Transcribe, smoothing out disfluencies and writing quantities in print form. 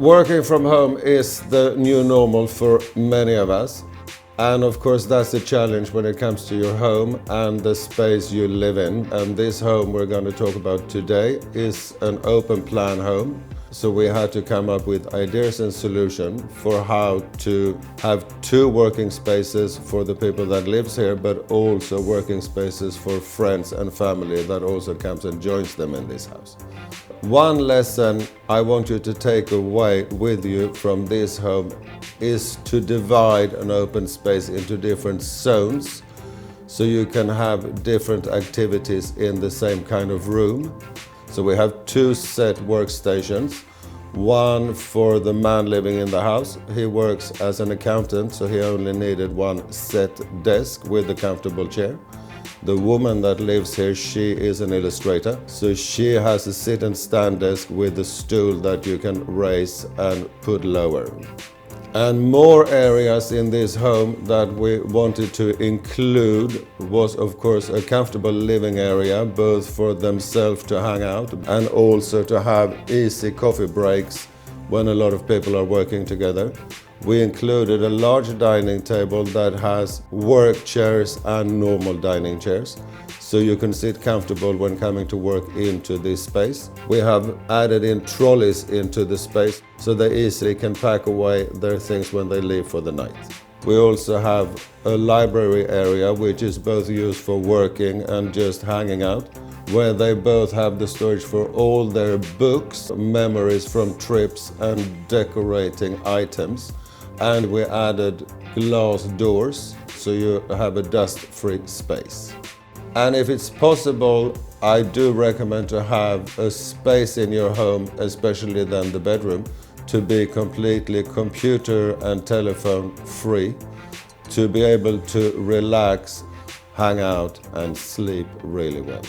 Working from home is the new normal for many of us. And of course, that's the challenge when it comes to your home and the space you live in. And this home we're going to talk about today is an open plan home. So we had to come up with ideas and solutions for how to have two working spaces for the people that lives here, but also working spaces for friends and family that also comes and joins them in this house. One lesson I want you to take away with you from this home is to divide an open space into different zones so you can have different activities in the same kind of room. So we have two set workstations, one for the man living in the house. He works as an accountant, so he only needed one set desk with a comfortable chair. The woman that lives here, she is an illustrator, so she has a sit and stand desk with a stool that you can raise and put lower. And more areas in this home that we wanted to include was, of course, a comfortable living area, both for themselves to hang out and also to have easy coffee breaks when a lot of people are working together. We included a large dining table that has work chairs and normal dining chairs, so you can sit comfortable when coming to work into this space. We have added in trolleys into the space so they easily can pack away their things when they leave for the night. We also have a library area which is both used for working and just hanging out, where they both have the storage for all their books, memories from trips and decorating items. And we added glass doors so you have a dust-free space. And if it's possible, I do recommend to have a space in your home, especially then the bedroom, to be completely computer and telephone free, to be able to relax, hang out and sleep really well.